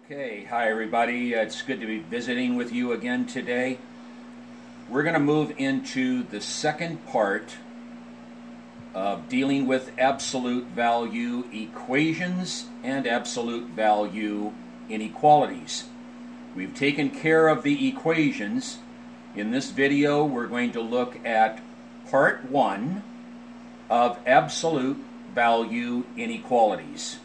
Okay, hi everybody. It's good to be visiting with you again today. We're going to move into the second part of dealing with absolute value equations and absolute value inequalities. We've taken care of the equations. In this video, we're going to look at part 1 of absolute value inequalities.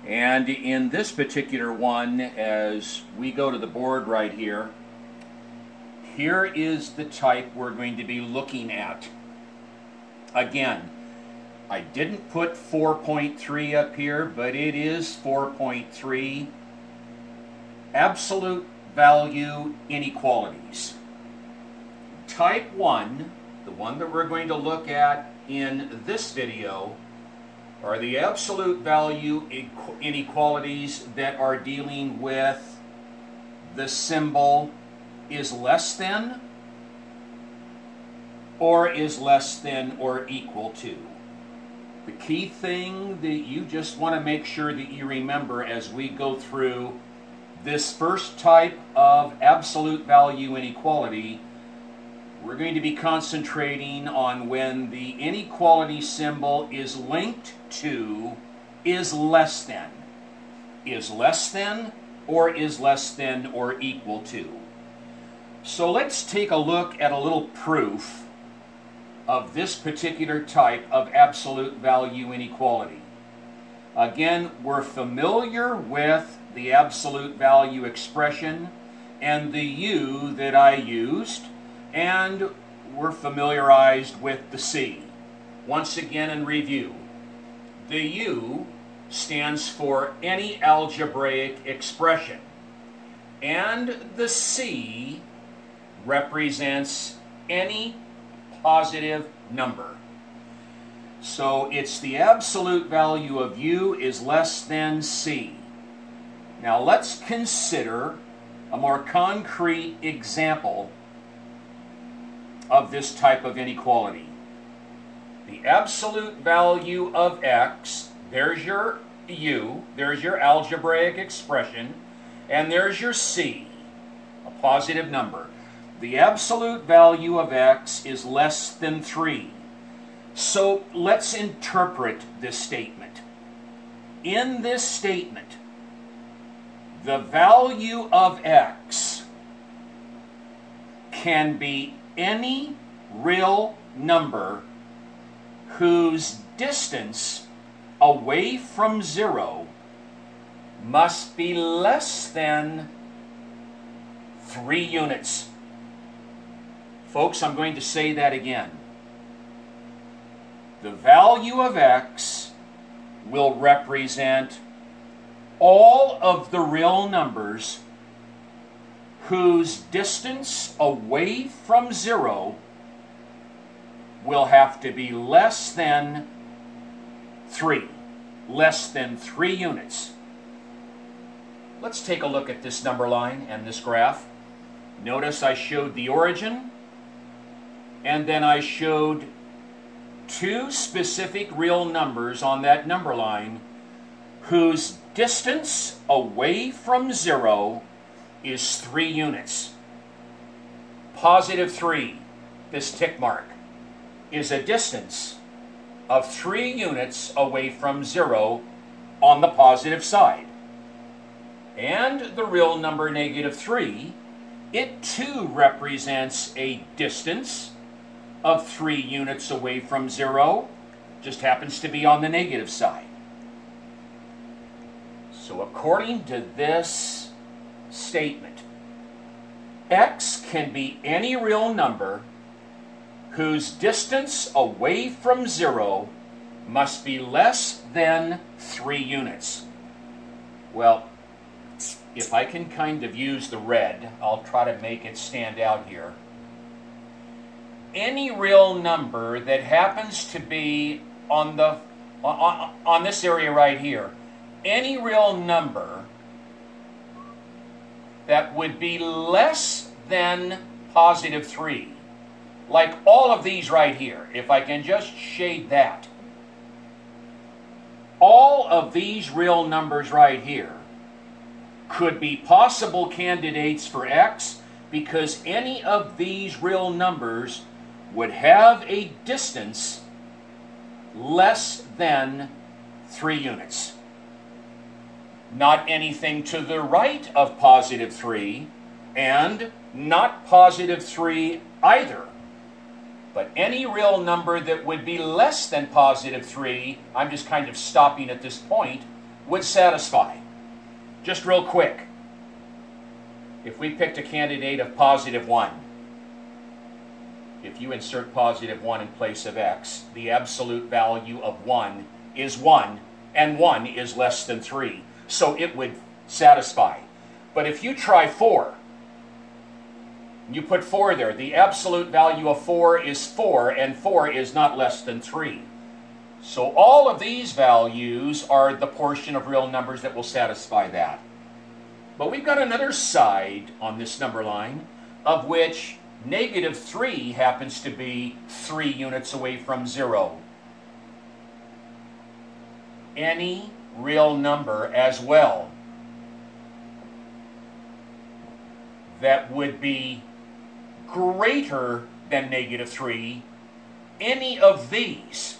And in this particular one, as we go to the board right here, here is the type we're going to be looking at. Again, I didn't put 4.3 up here, but it is 4.3. Absolute value inequalities. Type 1, the one that we're going to look at in this video, are the absolute value inequalities that are dealing with the symbol is less than or equal to. The key thing that you just want to make sure that you remember as we go through this first type of absolute value inequality, we're going to be concentrating on when the inequality symbol is linked to is less than or equal to. So let's take a look at a little proof of this particular type of absolute value inequality. Again, we're familiar with the absolute value expression and the U that I used, and we're familiarized with the C. Once again in review, the U stands for any algebraic expression, and the C represents any positive number. So it's the absolute value of U is less than C. Now let's consider a more concrete example of this type of inequality. The absolute value of x, there's your U, there's your algebraic expression, and there's your C, a positive number. The absolute value of x is less than 3. So let's interpret this statement. In this statement, the value of x can be any real number whose distance away from 0 must be less than 3 units. Folks, I'm going to say that again. The value of x will represent all of the real numbers whose distance away from 0 will have to be less than 3 units. Let's take a look at this number line and this graph. Notice I showed the origin, and then I showed 2 specific real numbers on that number line whose distance away from 0 is 3 units. Positive 3, this tick mark, is a distance of 3 units away from 0 on the positive side. And the real number negative 3, it too represents a distance of 3 units away from 0, just happens to be on the negative side. So according to this statement, x can be any real number whose distance away from 0 must be less than 3 units. Well, if I can kind of use the red, I'll try to make it stand out here. Any real number that happens to be on this area right here, any real number that would be less than positive 3, like all of these right here, if I can just shade that, all of these real numbers right here could be possible candidates for x because any of these real numbers would have a distance less than 3 units. Not anything to the right of positive 3, and not positive 3 either. But any real number that would be less than positive 3, I'm just kind of stopping at this point, would satisfy. Just real quick, if we picked a candidate of positive 1, if you insert positive 1 in place of x, the absolute value of 1 is 1, and 1 is less than 3. So it would satisfy. But if you try 4, you put 4 there, the absolute value of 4 is 4, and 4 is not less than 3. So all of these values are the portion of real numbers that will satisfy that. But we've got another side on this number line, of which negative 3 happens to be 3 units away from 0. Any real number as well that would be greater than negative 3, any of these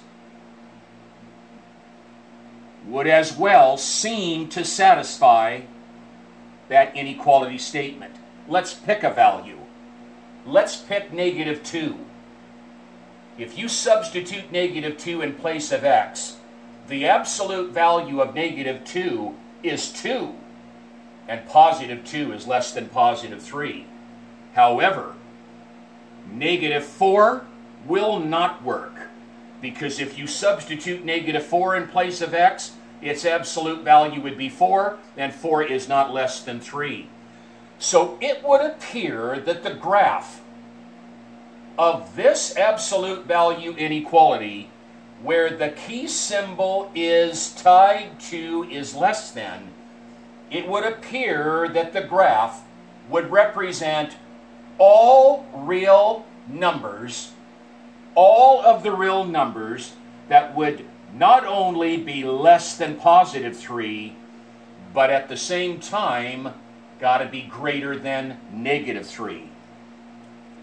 would as well seem to satisfy that inequality statement. Let's pick a value. Let's pick negative 2. If you substitute negative 2 in place of x, the absolute value of negative 2 is 2, and positive 2 is less than positive 3. However, negative 4 will not work, because if you substitute negative 4 in place of x, its absolute value would be 4, and 4 is not less than 3. So it would appear that the graph of this absolute value inequality, where the key symbol is tied to is less than, it would appear that the graph would represent all real numbers, all of the real numbers that would not only be less than positive 3, but at the same time got to be greater than negative 3.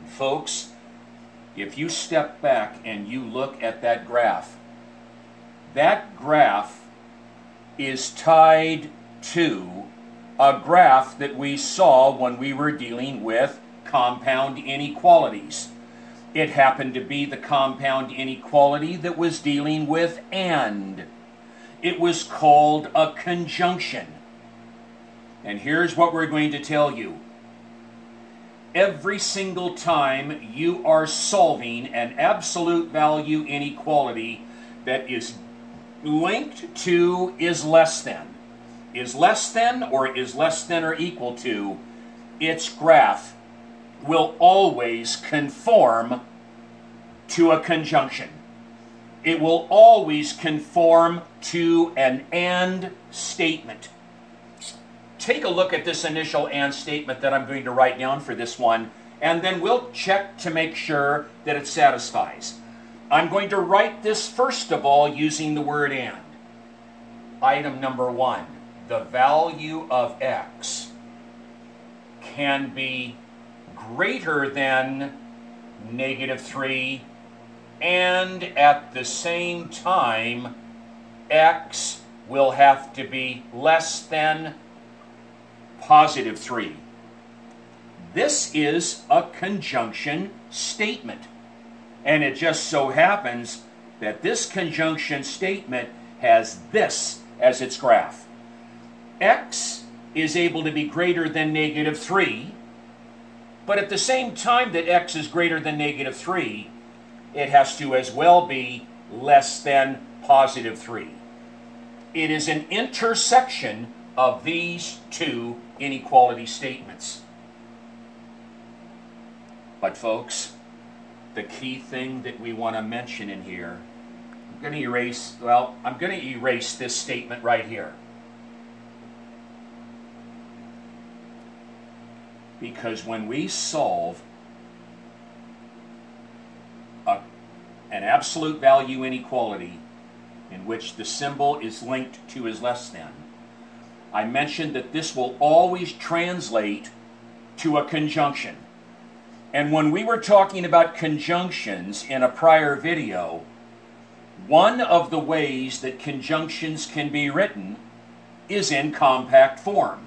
Folks, if you step back and you look at that graph is tied to a graph that we saw when we were dealing with compound inequalities. It happened to be the compound inequality that was dealing with and. It was called a conjunction. And here's what we're going to tell you. Every single time you are solving an absolute value inequality that is linked to is less than or equal to, its graph will always conform to a conjunction. It will always conform to an and statement. Take a look at this initial and statement that I'm going to write down for this one, and then we'll check to make sure that it satisfies. I'm going to write this first of all using the word and. Item number 1, the value of x can be greater than negative 3, and at the same time x will have to be less than positive 3. This is a conjunction statement, and it just so happens that this conjunction statement has this as its graph. X is able to be greater than negative 3, but at the same time that x is greater than negative 3, it has to as well be less than positive 3. It is an intersection of these two inequality statements. But folks, the key thing that we want to mention in here, I'm going to erase this statement right here. Because when we solve an absolute value inequality in which the symbol is linked to is less than, I mentioned that this will always translate to a conjunction. And when we were talking about conjunctions in a prior video, one of the ways that conjunctions can be written is in compact form.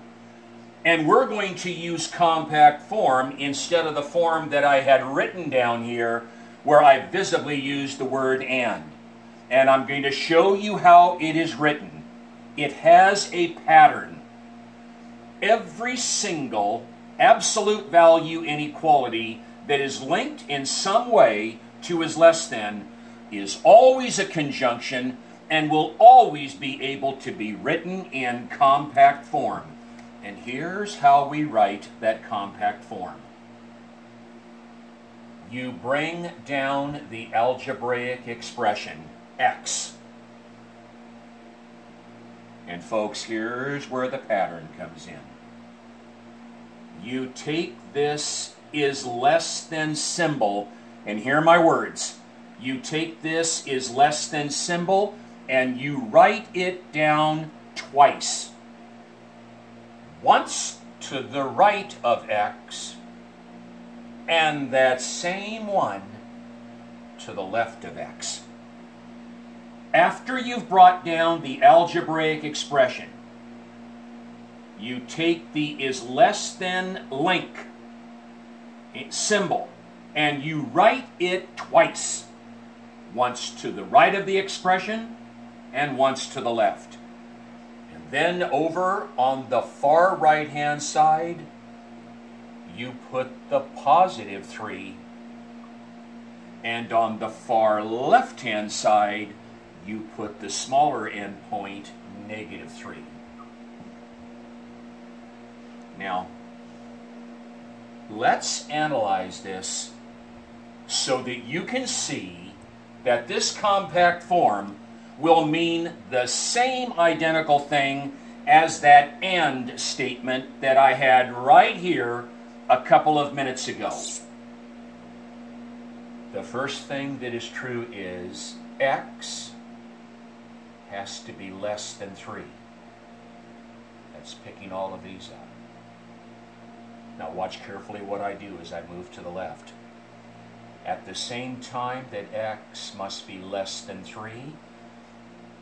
And we're going to use compact form instead of the form that I had written down here, where I visibly used the word and. And I'm going to show you how it is written. It has a pattern. Every single absolute value inequality that is linked in some way to is less than is always a conjunction and will always be able to be written in compact form. And here's how we write that compact form. You bring down the algebraic expression, x. And folks, here's where the pattern comes in. You take this is less than symbol, and hear my words. You take this is less than symbol, and you write it down twice. Once to the right of x, and that same one to the left of x. After you've brought down the algebraic expression, you take the is less than link symbol, and you write it twice. Once to the right of the expression, and once to the left. And then over on the far right-hand side, you put the positive 3. And on the far left-hand side, you put the smaller endpoint, negative 3. Now, let's analyze this so that you can see that this compact form will mean the same identical thing as that and statement that I had right here a couple of minutes ago. The first thing that is true is x has to be less than 3. That's picking all of these up. Now watch carefully what I do as I move to the left. At the same time that x must be less than 3,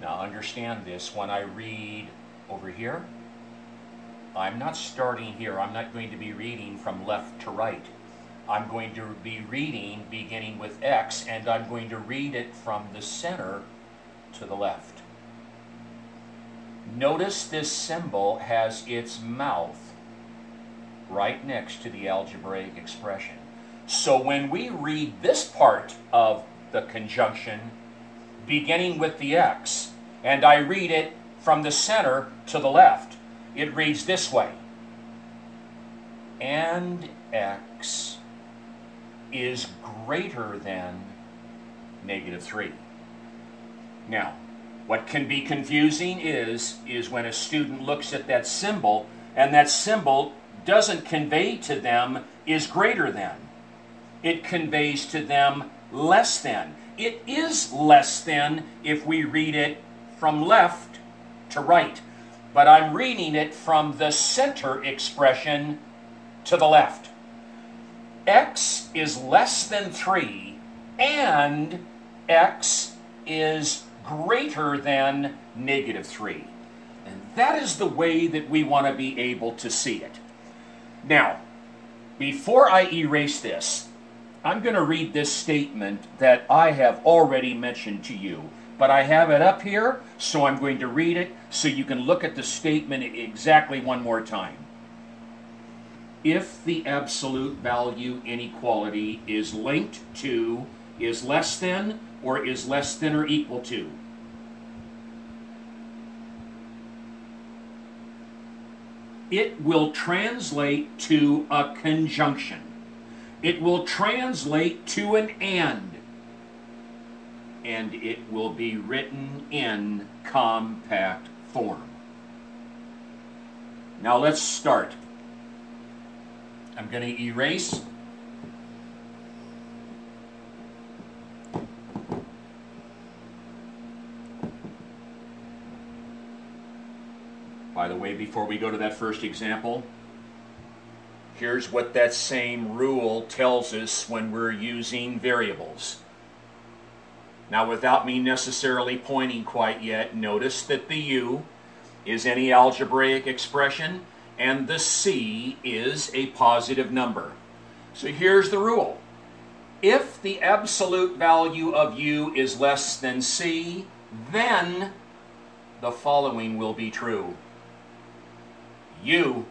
now understand this, when I read over here, I'm not starting here. I'm not going to be reading from left to right. I'm going to be reading beginning with x, and I'm going to read it from the center to the left. Notice this symbol has its mouth right next to the algebraic expression. So when we read this part of the conjunction, beginning with the x, and I read it from the center to the left, it reads this way. And x is greater than negative 3. Now, what can be confusing is when a student looks at that symbol, and that symbol doesn't convey to them is greater than. It conveys to them less than. It is less than if we read it from left to right. But I'm reading it from the center expression to the left. X is less than 3, and x is greater than negative 3. And that is the way that we want to be able to see it. Now, before I erase this, I'm going to read this statement that I have already mentioned to you, but I have it up here, so I'm going to read it so you can look at the statement exactly one more time. If the absolute value inequality is linked to, is less than, or is less than or equal to, it will translate to a conjunction. It will translate to an and it will be written in compact form. Now let's start. I'm going to erase. By the way, before we go to that first example, here's what that same rule tells us when we're using variables. Now, without me necessarily pointing quite yet, notice that the u is any algebraic expression and the c is a positive number. So here's the rule. If the absolute value of u is less than c, then the following will be true. U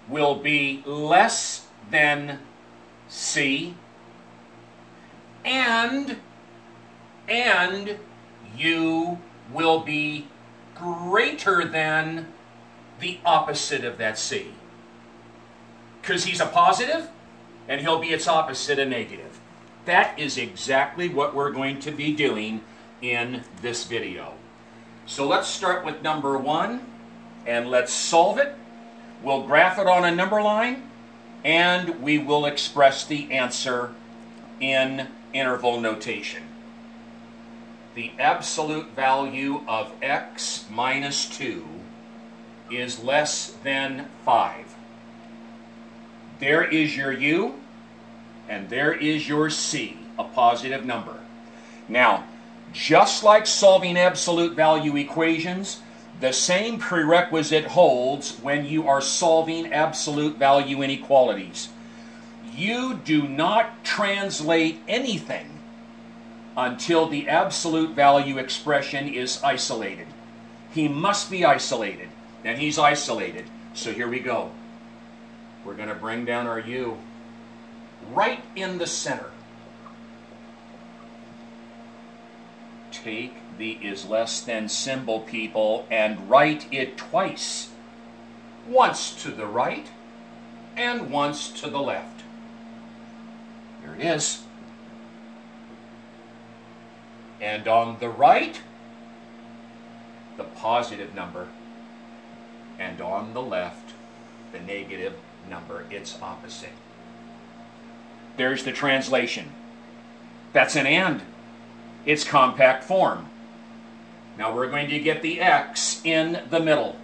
will be less than c, and u will be greater than the opposite of that c. Because he's a positive, and he'll be its opposite, a negative. That is exactly what we're going to be doing in this video. So let's start with number 1, and let's solve it. We'll graph it on a number line, and we will express the answer in interval notation. The absolute value of x minus 2 is less than 5. There is your u, and there is your c, a positive number. Now, just like solving absolute value equations, the same prerequisite holds when you are solving absolute value inequalities. You do not translate anything until the absolute value expression is isolated. He must be isolated, and he's isolated. So here we go. We're going to bring down our u right in the center. Take the is less than symbol, people, and write it twice. Once to the right and once to the left. There it is. And on the right, the positive number. And on the left, the negative number, its opposite. There's the translation. That's an and. It's compact form. Now we're going to get the x in the middle.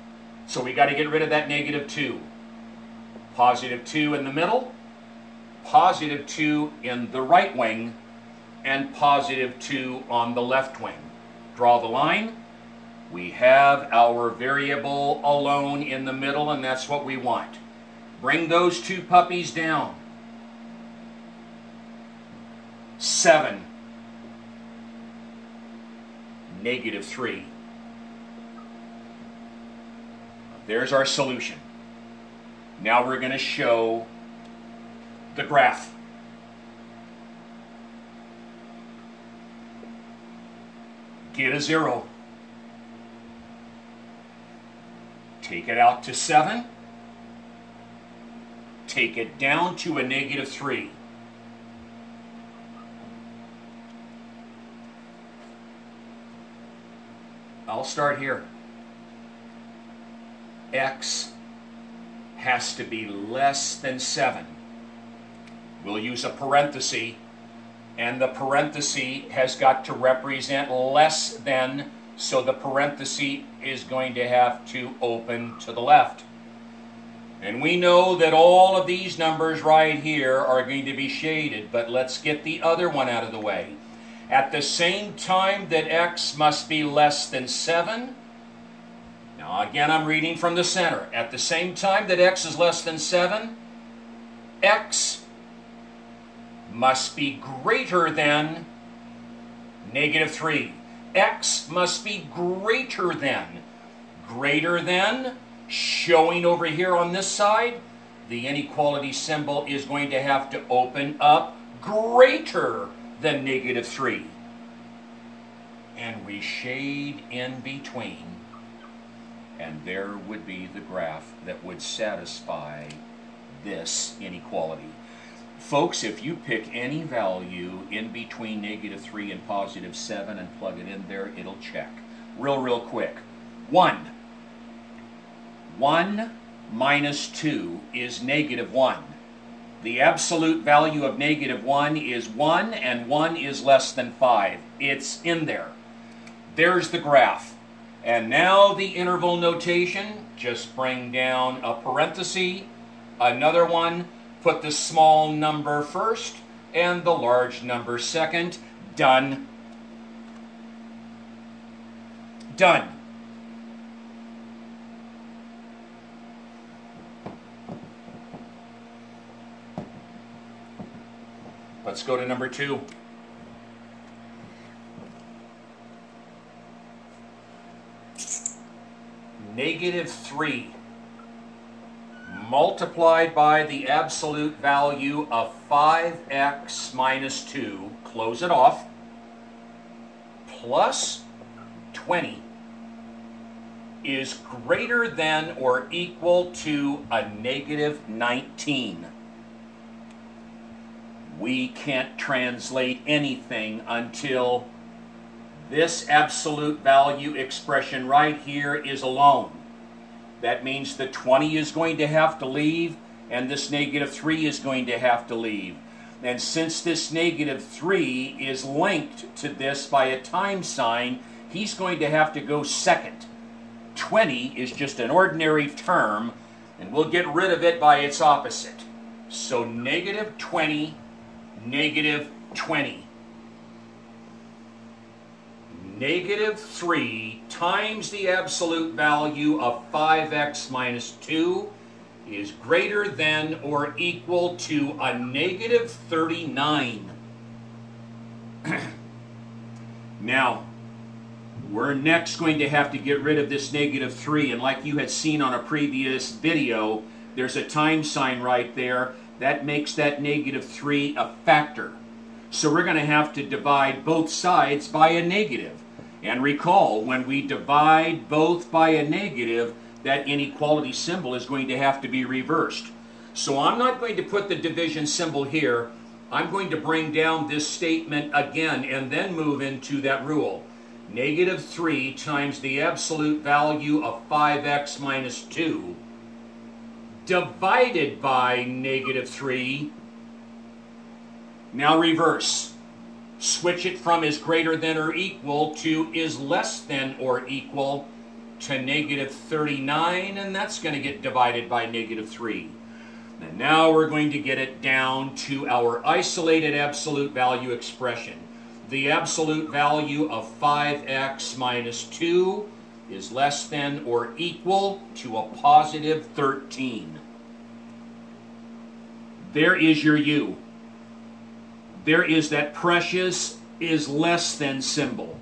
So we got to get rid of that negative 2. Positive 2 in the middle, positive 2 in the right wing, and positive 2 on the left wing. Draw the line. We have our variable alone in the middle, and that's what we want. Bring those two puppies down. 7. Negative 3. There's our solution. Now we're going to show the graph. Get a 0. Take it out to 7. Take it down to a negative 3. I'll start here. X has to be less than 7. We'll use a parenthesis, and the parenthesis has got to represent less than, so the parenthesis is going to have to open to the left. And we know that all of these numbers right here are going to be shaded, but let's get the other one out of the way. At the same time that x must be less than 7, now again I'm reading from the center. At the same time that x is less than 7, x must be greater than negative 3. X must be greater than, showing over here on this side, the inequality symbol is going to have to open up greater than negative 3. And we shade in between, and there would be the graph that would satisfy this inequality. Folks, if you pick any value in between negative 3 and positive 7 and plug it in there, it'll check. Real quick. 1. 1 minus 2 is negative 1. The absolute value of negative 1 is 1, and 1 is less than 5. It's in there. There's the graph. And now the interval notation, just bring down a parenthesis, another one, put the small number first and the large number second. Done. Done. Let's go to number 2. -3 multiplied by the absolute value of 5x minus 2, close it off, plus 20 is greater than or equal to a -19. We can't translate anything until this absolute value expression right here is alone. That means the 20 is going to have to leave, and this -3 is going to have to leave. And since this -3 is linked to this by a time sign, he's going to have to go second. 20 is just an ordinary term, and we'll get rid of it by its opposite. So -20, -20. -3 times the absolute value of 5x minus 2 is greater than or equal to a -39. Now, we're next going to have to get rid of this -3, and like you had seen on a previous video, there's a time sign right there. That makes that -3 a factor. So we're going to have to divide both sides by a negative. And recall, when we divide both by a negative, that inequality symbol is going to have to be reversed. So I'm not going to put the division symbol here. I'm going to bring down this statement again and then move into that rule. -3 times the absolute value of 5x minus 2 divided by -3. Now reverse. Switch it from is greater than or equal to is less than or equal to -39, and that's going to get divided by -3. And now we're going to get it down to our isolated absolute value expression. The absolute value of 5x minus 2 is less than or equal to a positive 13. There is your u. There is that precious is less than symbol.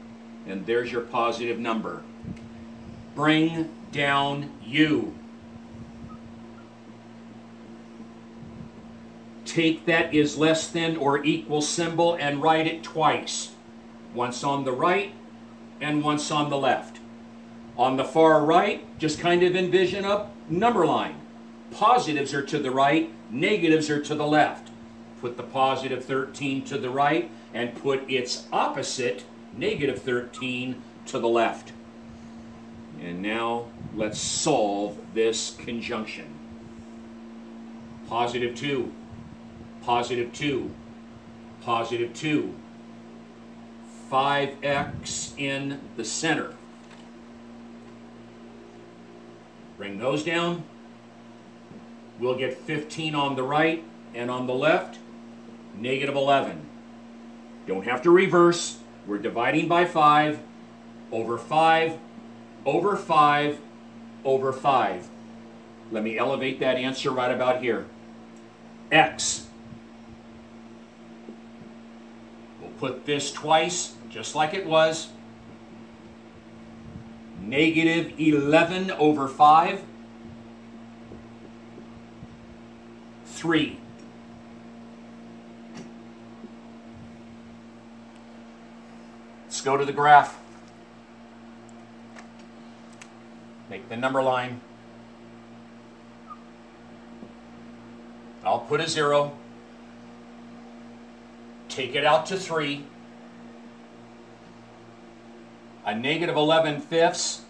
And there's your positive number. Bring down u. Take that is less than or equal symbol and write it twice. Once on the right and once on the left. On the far right, just kind of envision a number line. Positives are to the right, negatives are to the left. Put the positive 13 to the right and put its opposite, -13, to the left. And now let's solve this conjunction. Positive 2, positive 2, positive 2. 5x in the center. Bring those down. We'll get 15 on the right and on the left, -11. Don't have to reverse. We're dividing by 5 over 5 over 5 over 5. Let me elevate that answer right about here. X. We'll put this twice, just like it was. -11 over 5. 3. Let's go to the graph. Make the number line. I'll put a 0. Take it out to 3. A -11/5.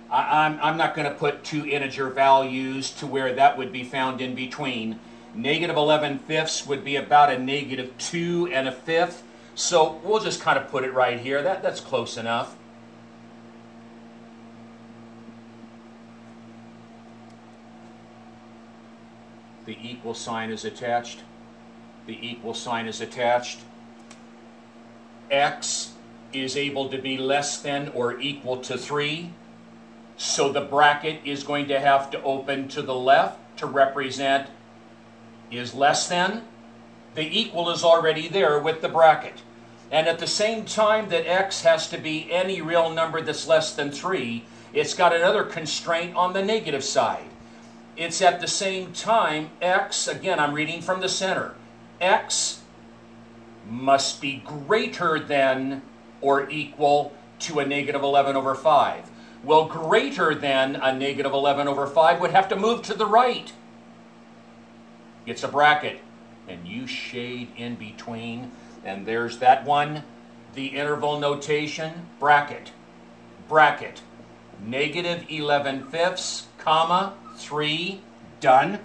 I'm not going to put two integer values to where that would be found in between. -11/5 would be about a -2 1/5. So we'll just kind of put it right here. That's close enough. The equal sign is attached. The equal sign is attached. X is able to be less than or equal to 3. So the bracket is going to have to open to the left to represent is less than. The equal is already there with the bracket. And at the same time that x has to be any real number that's less than 3, it's got another constraint on the negative side. It's at the same time x, again I'm reading from the center, x must be greater than or equal to a negative 11 over 5. Well, greater than a negative 11 over 5 would have to move to the right. It's a bracket, and you shade in between, and there's that one. The interval notation, bracket, bracket, negative 11/5, comma, 3, done.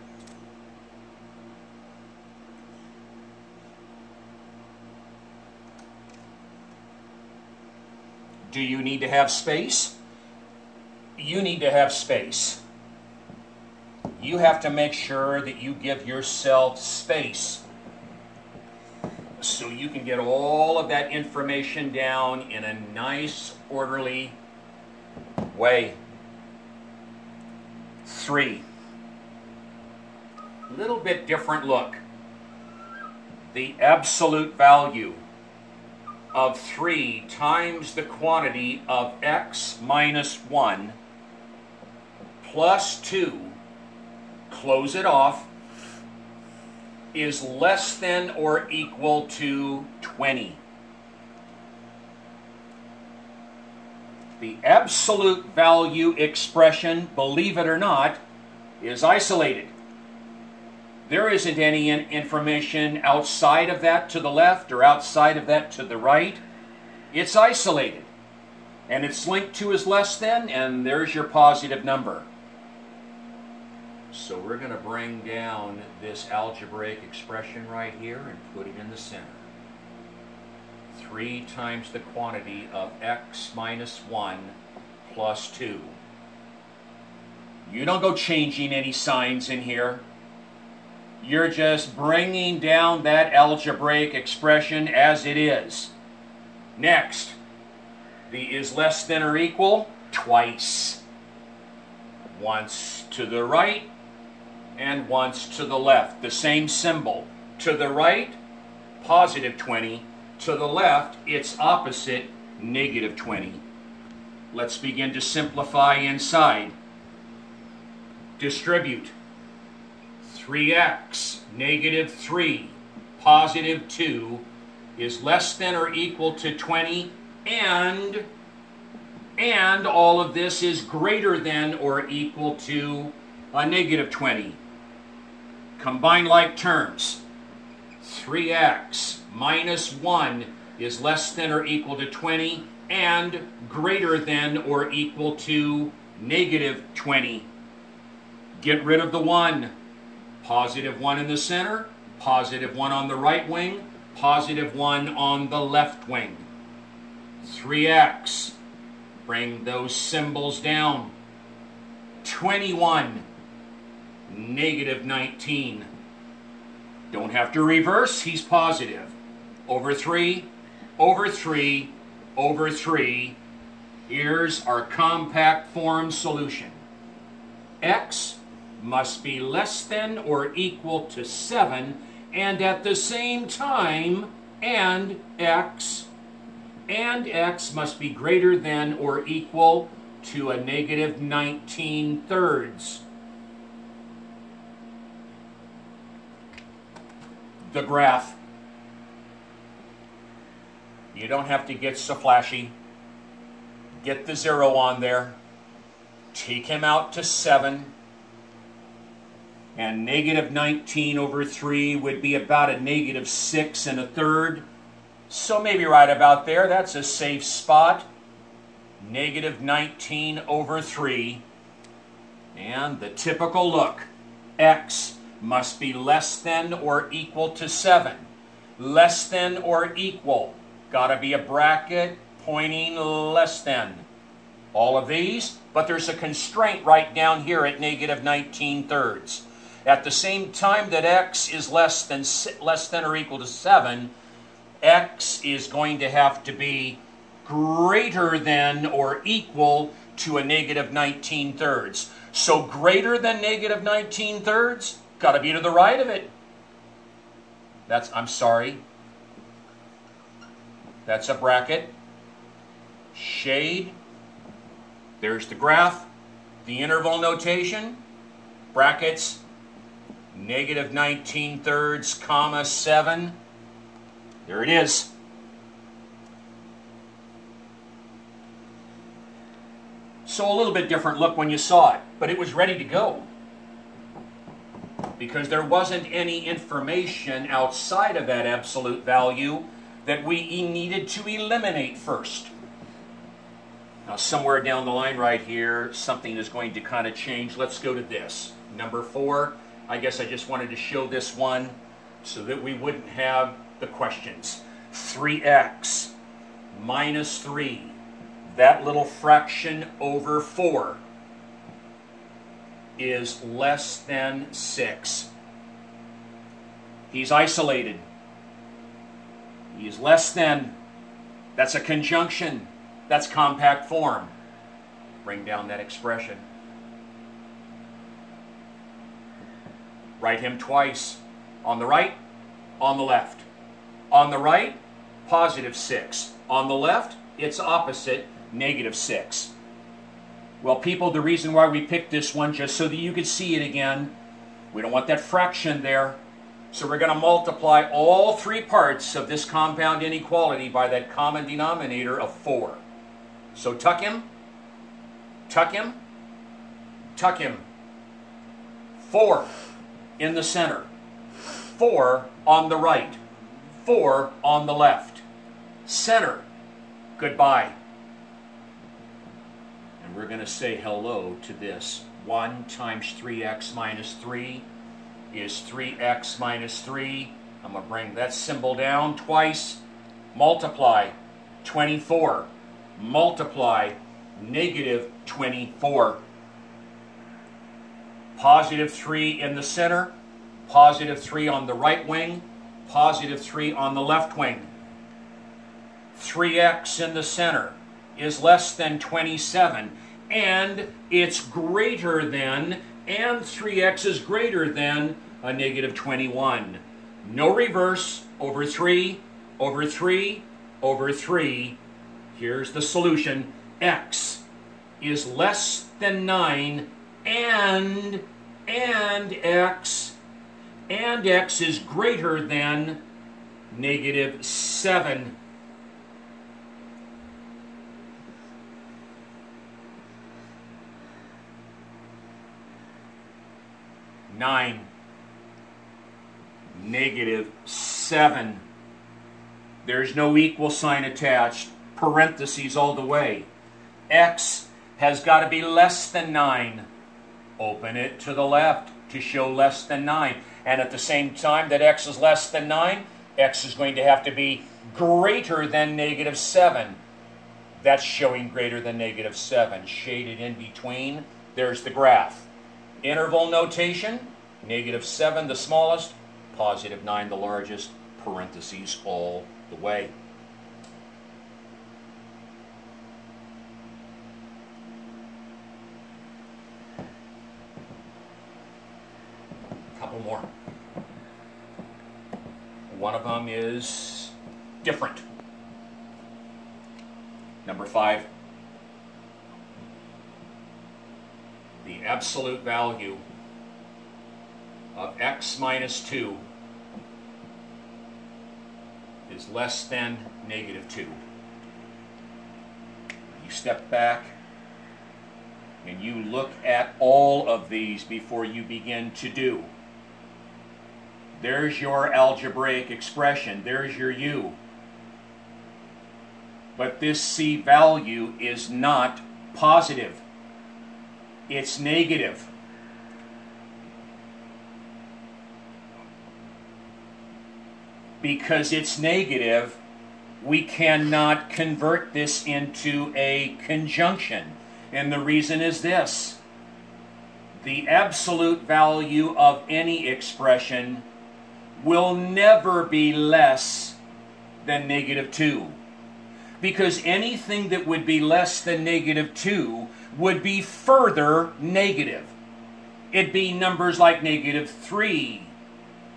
Do you need to have space? You need to have space. You have to make sure that you give yourself space so you can get all of that information down in a nice, orderly way. 3. A little bit different look. The absolute value of 3 times the quantity of x minus 1 plus 2, close it off, is less than or equal to 20. The absolute value expression, believe it or not, is isolated. There isn't any information outside of that to the left or outside of that to the right. It's isolated. And it's linked to as less than, and there's your positive number. So we're going to bring down this algebraic expression right here and put it in the center. 3 times the quantity of x minus 1 plus 2. You don't go changing any signs in here. You're just bringing down that algebraic expression as it is. Next, the is less than or equal twice. Once to the right and once to the left. The same symbol. To the right, positive 20. To the left, its opposite, negative 20. Let's begin to simplify inside. Distribute. 3x, negative 3, positive 2 is less than or equal to 20, and all of this is greater than or equal to a negative 20. Combine like terms. 3x minus 1 is less than or equal to 20 and greater than or equal to negative 20. Get rid of the 1. Positive 1 in the center, positive 1 on the right wing, positive 1 on the left wing. 3x. Bring those symbols down. 21. Negative 19. Don't have to reverse, he's positive. Over 3, over 3, over 3. Here's our compact form solution. X must be less than or equal to 7, and at the same time, and x must be greater than or equal to a negative 19/3. The graph. You don't have to get so flashy. Get the 0 on there. Take him out to 7. And negative 19 over 3 would be about a negative 6 1/3. So maybe right about there. That's a safe spot. Negative 19 over 3. And the typical look. X must be less than or equal to 7. Less than or equal. Got to be a bracket pointing less than. All of these, but there's a constraint right down here at negative 19/3. At the same time that x is less than or equal to 7, x is going to have to be greater than or equal to a negative 19 thirds. So greater than negative 19 thirds, got to be to the right of it. I'm sorry. That's a bracket. Shade. There's the graph. The interval notation. Brackets. Negative 19 thirds, comma 7. There it is. So a little bit different look when you saw it, but it was ready to go. Because there wasn't any information outside of that absolute value that we needed to eliminate first. Now somewhere down the line right here, something is going to kind of change. Let's go to this. Number 4. I guess I just wanted to show this one so that we wouldn't have the questions. 3x minus 3. That little fraction over 4 is less than 6. He's isolated. He is less than. That's a conjunction. That's compact form. Bring down that expression. Write him twice. On the right, on the left. On the right, positive 6. On the left, it's opposite, negative 6. Well, people, the reason why we picked this one, just so that you could see it again, we don't want that fraction there. So we're going to multiply all 3 parts of this compound inequality by that common denominator of 4. So tuck him, tuck him, tuck him. 4 in the center. 4 on the right. 4 on the left. Center. Goodbye. And we're going to say hello to this. 1 times 3x minus 3 is 3x minus 3. I'm going to bring that symbol down twice. Multiply 24. Multiply negative 24. Positive 3 in the center. Positive 3 on the right wing. Positive 3 on the left wing. 3x in the center is less than 27, and it's greater than, and 3x is greater than a negative 21. No reverse, over 3, over 3, over 3. Here's the solution. X is less than 9, and x is greater than negative 7. Negative 7. There's no equal sign attached. Parentheses all the way. X has got to be less than 9. Open it to the left to show less than 9. And at the same time that x is less than 9, x is going to have to be greater than negative 7. That's showing greater than negative 7. Shaded in between. There's the graph. Interval notation. Negative 7 the smallest. Positive 9 the largest. Parentheses all the way. Couple more. One of them is different. Number 5. The absolute value of x minus 2 is less than negative 2. You step back and you look at all of these before you begin to do. There's your algebraic expression. There's your u. But this c value is not positive. It's negative. Because it's negative, we cannot convert this into a conjunction. And the reason is this. the absolute value of any expression will never be less than negative 2. Because anything that would be less than negative 2 would be further negative. It'd be numbers like negative 3,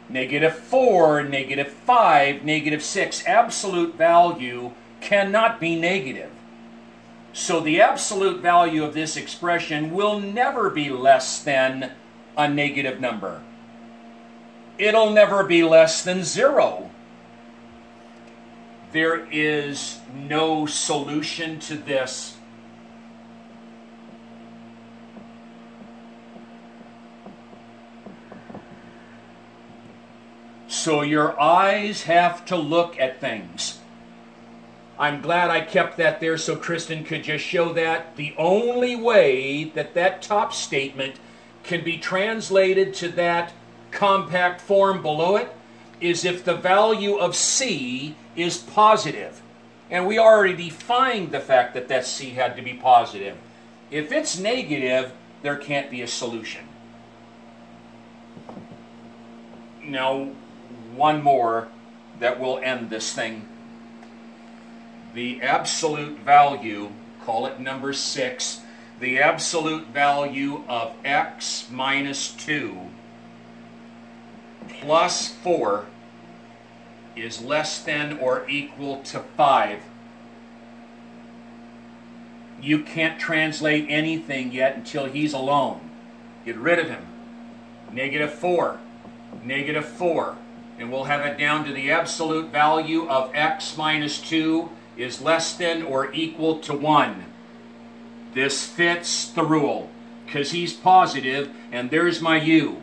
negative 4, negative 5, negative 6. Absolute value cannot be negative. So the absolute value of this expression will never be less than a negative number. It'll never be less than 0. There is no solution to this. So your eyes have to look at things. I'm glad I kept that there so Kristen could just show that. The only way that that top statement can be translated to that compact form below it is if the value of C is positive. And we already defined the fact that that C had to be positive. If it's negative, there can't be a solution. Now, one more that will end this thing. The absolute value, call it number 6, the absolute value of x minus 2 plus 4 is less than or equal to 5. You can't translate anything yet until he's alone. Get rid of him. Negative 4. Negative 4. And we'll have it down to the absolute value of x minus 2 is less than or equal to 1. This fits the rule because he's positive and there's my u.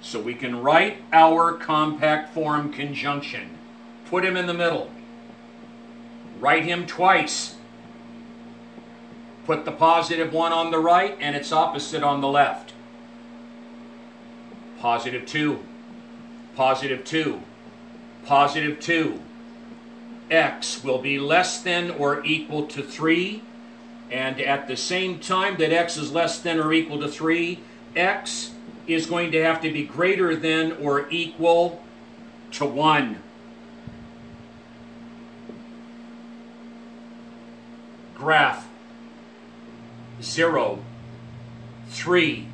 So we can write our compact form conjunction. Put him in the middle. Write him twice. Put the positive 1 on the right and its opposite on the left. Positive 2. Positive 2. Positive 2. X will be less than or equal to 3. And at the same time that x is less than or equal to 3, x is going to have to be greater than or equal to 1. Graph 0, 3,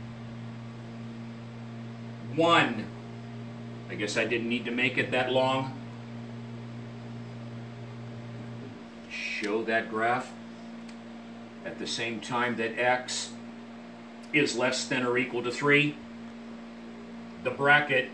1. I guess I didn't need to make it that long. Show that graph at the same time that x is less than or equal to 3. The bracket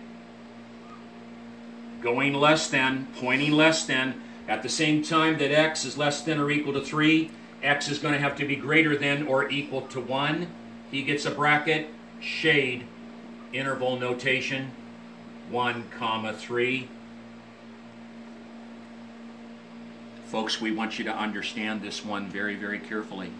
going less than, pointing less than, at the same time that x is less than or equal to 3, x is going to have to be greater than or equal to 1. He gets a bracket, shade, interval notation, 1, 3. Folks, we want you to understand this one very, very carefully.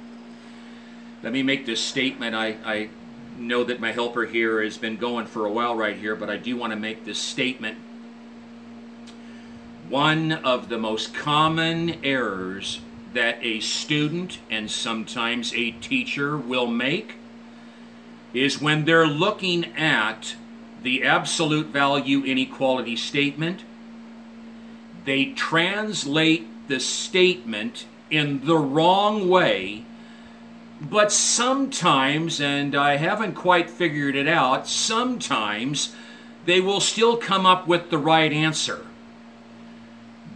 Let me make this statement. I know that my helper here has been going for a while right here, but I do want to make this statement. One of the most common errors that a student and sometimes a teacher will make is when they're looking at the absolute value inequality statement, they translate the statement in the wrong way, but sometimes, and I haven't quite figured it out, sometimes they will still come up with the right answer.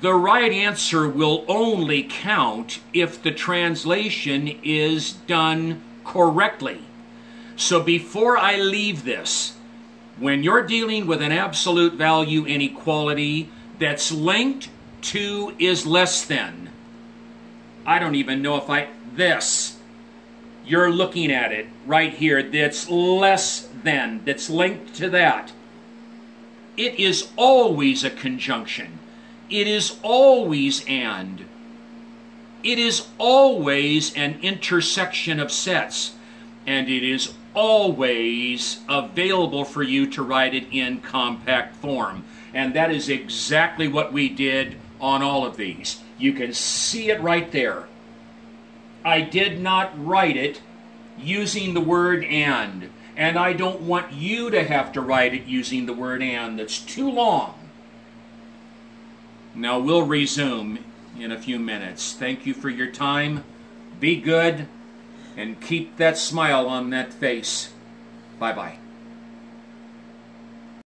The right answer will only count if the translation is done correctly. So before I leave this, when you're dealing with an absolute value inequality that's linked to is less than, I don't even know if this, you're looking at it right here, that's less than, that's linked to that. It is always a conjunction. It is always and. It is always an intersection of sets. And it is always available for you to write it in compact form. And that is exactly what we did on all of these. You can see it right there. I did not write it using the word and. And I don't want you to have to write it using the word and. That's too long. Now we'll resume in a few minutes. Thank you for your time. Be good and keep that smile on that face. Bye-bye.